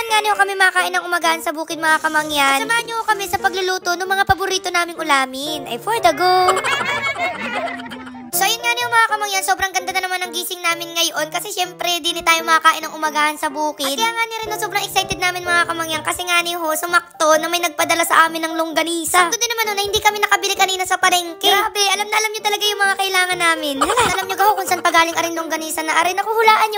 ngayon nga niyo kami makain ng umagahan sa bukid mga kamangyan. Samahan niyo kami sa pagluluto ng mga paborito naming ulamin. Ay for the go! So yun nga niyo mga kamangyan, sobrang ganda na naman ang gising namin ngayon kasi syempre di tayo makakain ng umagahan sa bukid. At kaya nga niyo rin sobrang excited namin mga kamangyan kasi nga niyo sumakto na may nagpadala sa amin ng longganisa. Sakto din naman na hindi kami nakabili kanina sa palengke. Grabe, alam na alam niyo talaga yung mga kailangan namin. Hala, alam niyo gaho kung saan pagaling aring longganisa na arin. Ako hulaan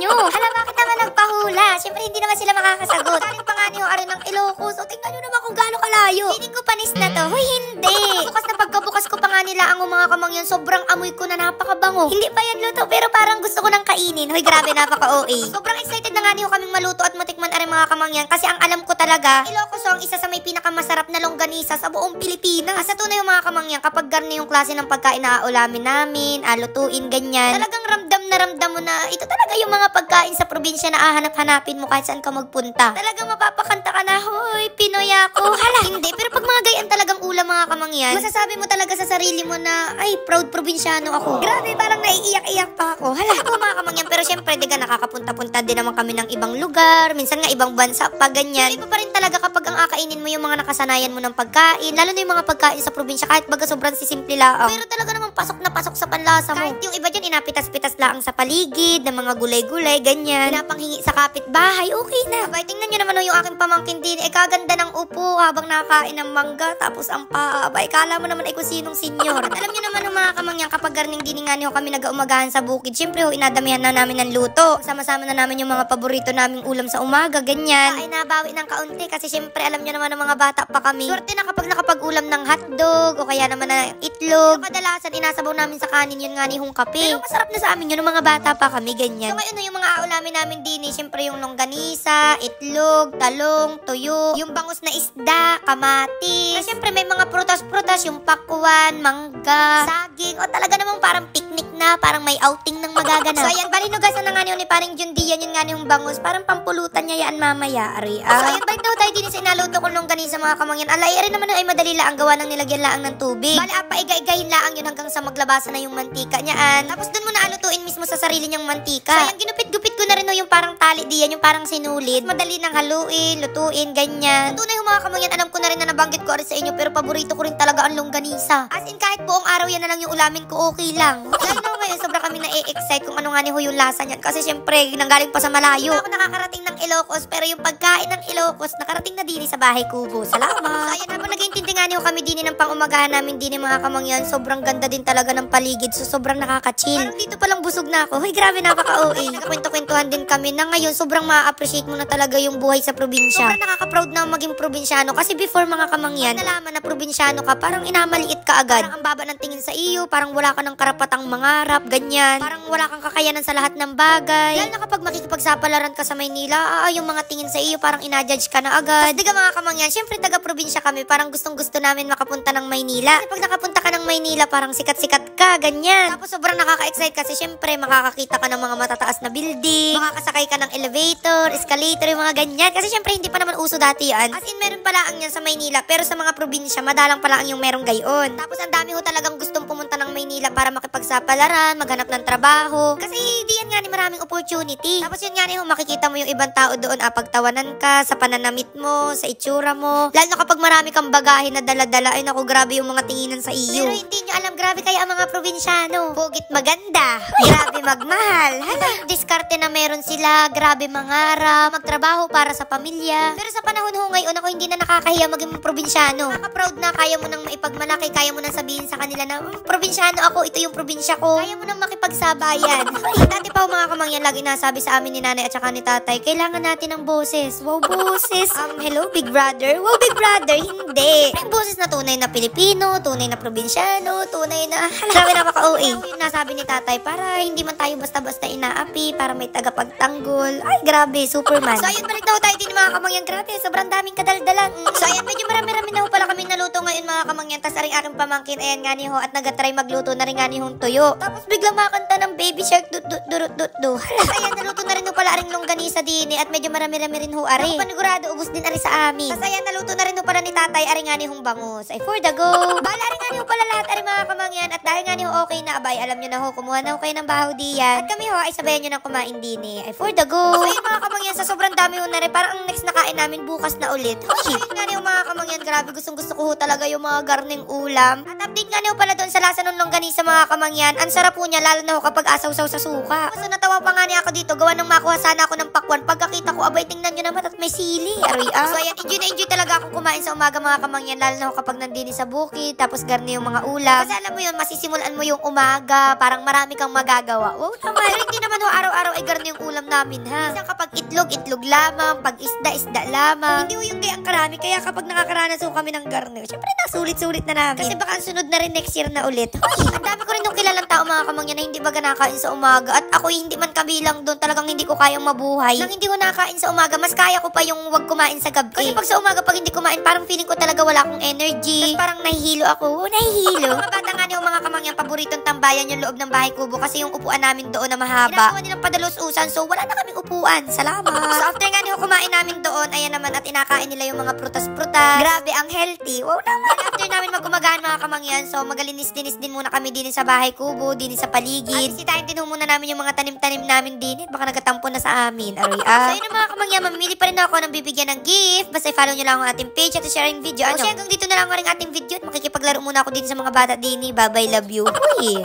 niyo. Hala, bakit naman nagpahula? Syempre hindi naman sila makakasagot. Galing pa nga niyo arin ng Ilocos. O tingnan niyo naman kung gaano kalayo. Feeling ko panis na to. Hoy, hindi. Bukas na pagkabukas ko pa nga nila ang mga kamangyan, sobrang amoy ko na napakabango. Hindi pa yan luto pero parang gusto ko nang kainin. Hoy, grabe, napaka-OA. Sobrang excited na nga niyo kaming maluto at matikman aring mga kamangyan kasi ang alam ko talaga, Ilocos ang isa sa may pinakamasarap na longganisa sa buong Pilipinas. Sa tunay yung mga kamangyan, kapag garni yung klase ng pagkain na aulamin namin, lutuin, ganyan, talagang ramdam na ramdam mo na ito talaga yung mga pagkain sa probinsya na hanapin mo kahit saan ka magpunta. Talagang mapapakanta ka na, hoy, Pinoy ako. Hala, hindi. Pero pag mga gayaan talagang ulam mga kamangyan, masasabi mo talaga sa sarili mo na, ay, proud probinsyano ako. Grabe, parang naiiyak-iyak pa ako. Hala, ako mga kamangyan. Pero syempre, diga nakakapunta-punta din naman kami ng ibang lugar. Minsan nga ibang bansa pa, ganyan. Pero iba pa rin talaga kapag ang akainin mo yung mga nakasanayan mo ng pagkain. Lalo na yung mga pagkain sa probinsya, kahit baga sobrang sisimple lang. Pero talaga namang pasok na pasok sa panlasa mo. Kahit yung iba dyan, inapitas-pitas lang sa paligid, ng mga gulay-gulay, ganyan. Pinapanghingi sa kapitbahay, okay na. Abay, tingnan nyo naman yung aking pamangkin din. Kaganda ng upo habang nakakain ng mangga, tapos ang paa. Abay, kala mo naman kung sinong senyor. At alam nyo naman mga kamangyan, kapag garning diningan kami nag-aumagahan sa bukid, syempre inadamihan na namin ng luto. Sama-sama na namin yung mga paborito naming ulam sa umaga, ganyan. Ay, nabawi ng kaunti kasi syempre alam nyo naman ng mga bata pa kami. Swerte na kapag nakapag-ulam ng hotdog o kaya naman na itlog. Kadalasan inasabaw namin sa kanin yun nga ni hong kape. Pero masarap na sa amin yun ng mga bata pa kami, ganyan. So ngayon na yung mga aulamin namin din, syempre yung longganisa, itlog, talong, tuyo, yung bangus na isda, kamatis. At syempre may mga prutas-prutas, yung pakwan, mangga, saging, o talaga namang parang picnic na, parang may outing ng magaganap. So ayan, balinugasan na nga ni parang Jundian yun nga yung bangus, parang pampulutan niya yan mamaya, ari. So ayan, balik na tayo din sa inaluto ko longganisa mga kamangyan. Alay, rin naman ay madali lang gawa ng nilagyan laang ng tubig. Bali, iga-igahin laang yun hanggang sa maglabasan na yung mantika niyaan. Tapos dun mo na alutuin mismo sa sarili niyang mantika. So ayan, ginupit-gupit ko na rin yung parang tali diyan, yung parang sinulid. Madali nang haluin, lutuin, ganyan. Sa tunay yung mga kamangyan, alam ko na rin na nabanggit ko rin sa inyo, pero paborito ko rin talaga ang longganisa. As in, kahit buong araw yan na lang yung ulamin ko, okay lang. Lalo na ngayon, sobra kami na-excite kung ano nga ni yung lasa niyan. Kasi syempre, nanggaling pa sa malayo. Ako nakakarating ng Ilocos, pero yung pagkain ng Ilocos, nakarating na din sa bahay kubo. Salamat! So ayan, habang nag-iintindi nga niyo kami din ng pang-umagahan namin din mga kamangyan, sobrang ganda din talaga ng paligid. So sobrang nakaka-chill. Parang dito palang busog na ako. Hoy, grabe, napaka-OA. Nakakwento-kwentuhan din kami na ngayon, sobrang ma-appreciate mo na talaga yung buhay sa probinsya. Sobrang nakaka-proud na maging probinsyano. Kasi before mga kamangyan, nalaman na probinsyano ka, parang inamaliit ka agad. Parang ang baba ng tingin sa iyo, parang wala ka ng karapatang mangarap, ganyan. Parang wala kang kakayanan sa lahat ng bagay. Dahil na kapag makikipagsapalaran ka sa Maynila, yung mga tingin sa iyo, parang inajudge ka na agad. Diga mga kamangyan, syempre taga-probinsya kami, parang gustong-gusto namin makapunta ng Maynila. Kasi pag nakapunta ka ng Maynila, parang sikat-sikat ka, ganyan. Tapos sobrang nakaka-excite kasi syempre makakakita ka ng mga matataas na building, makakasakay ka ng elevator, escalator, yung mga ganyan. Kasi syempre hindi pa naman uso dati yan. As in, meron pala ang yan sa Maynila, pero sa mga probinsya, madalang pala ang yung merong gayon. Tapos ang dami ho talagang gustong pumunta ng Maynila para makipagsapalaran, maghanap ng trabaho. Kasi di yan nga ni maraming opportunity. Tapos yun nga ni makikita mo yung ibang tao doon, pagtawanan ka sa pananamit mo, sa itsura mo. Lalo na kapag marami kang bagahe na dala-dala, ay naku, grabe yung mga tinginan sa iyo. Pero hindi nyo alam, grabe kaya ang mga probinsyano. Pugit maganda, grabe magmahal. Hala, diskarte na meron sila, grabe mangarap, magtrabaho para sa pamilya. Pero sa panahon ho ngayon, ako hindi na nakakahiya maging probinsyano. Nakaka-proud na, kaya mo nang maipagmalaki, kaya mo nang sabihin sa kanila na, probinsyano ako, ito yung probinsya ko. Kaya mo nang makipagsabayan. Dati pa mga kamangyan, lagi nasabi sa amin ni nanay at saka ni tatay, kailangan natin ng boses. Wow, boses. Hello, big brother. Wow, big brother. Hindi. May boses na tunay na Pilipino, tunay na probinsyano, tunay na, grabe napaka-OA. Yung nasabi ni tatay, para hindi man tayo basta-basta inaapi, para may tagapagtanggol. Ay, grabe, Superman. So, ayun, balik na tayo din mga kamangyan. Grabe, sobrang daming kadaldalan. So, ayan, medyo marami-rami na ho pala kami naluto ngayon mga kamangyan. Tas aring aking pamangkin, ayan nga ni ho, at nag-try nagluto na rin nga ni yung tuyo. Tapos biglang makanta ng baby shark dut. Ayan, naluto na rin ho pala rin longganisa din at medyo marami-rami rin ho ari. Panigurado, ubos din ari sa amin. Tapos ayan, naluto na rin ho pala ni tatay ari nga ni hong bangus. Ay, for the go. Bala rin nga ni ho pala lahat ari mga kamangyan. At dahil nga ni ho okay na, abay, alam nyo na ho, kumuha na ho kayo ng bahaw diyan. At kami ho, ay sabayan nyo ng kumain din eh. Ay, for the go. So ayun mga kamangyan, sa sobrang dami ho na rin, parang ang next na kain namin bukas na ulit. Ayun nga ni ho mga kamangyan, grabe, gustong gusto ko ho talaga yung mga garning ulam. At update nga ni ho pala doon sa lasa ng longganisa mga kamangyan. Ang sarap po niya, lalo na ho kapag asaw-saw sa suka. So natawa pa nga niya ako dito, gawa ng makuha sana ako ng pakwan. Pagkakita ko, abay, tingnan nyo naman at may sili. Aroy ah. So ayan, enjoy na enjoy talaga akong kumain sa umaga mga kamangyan, lalo na ho kapag nandini sa bukid, tapos garni yung mga ulam. Kasi alam mo yun, masisimulan mo yung umaga, parang marami kang magagawa. Oh, naman. Pero hindi naman ho araw-araw ay garni yung ulam namin ha. Minsan kapag itlog lamang, pag isda lamang. Hindi ho yung gayang karami, kaya kapag nakakaranas ho kami ng garni, syempre nasulit-sulit na namin. Kasi baka ang sunod na rin next year na ulit. Hoy, ang dami ko rin yung kilalang tao mga kamangyan na hindi baga nakain sa umaga. At ako hindi man kabilang doon, talagang hindi ko kayang mabuhay. Nang hindi ko nakain sa umaga, mas kaya ko pa yung wag kumain sa gabi. Kasi pag sa umaga, pag hindi kumain, parang feeling ko talaga wala akong energy. Tapos parang nahihilo ako. Nahihilo. Mga bata nga niyo mga kamangyan, paboritong tambayan yung loob ng bahay kubo kasi yung upuan namin doon na mahaba. Ginagawa nilang padalos-usan, so wala na kaming upuan. Salamat. So after nga niyo kumain namin doon, ayan naman at inakain nila yung mga prutas-prutas. Grabe, ang healthy. Wow naman. After namin magkumagahan mga kamangyan, so magalinis-linis din muna kami din sa bahay kubo, din sa paligid. At sitahin din muna namin yung mga tanim-tanim namin din. Baka nagatampo na sa amin. Aroy ah. So yun mga kamangyan, mamili pa rin ako ng bibigyan ng gift. Basta i-follow nyo lang ang ating page at sharing video. Ano? So hanggang dito na lang ang ating video at makikipaglaro muna ako din sa mga bata din. Bye bye, love you. Uy.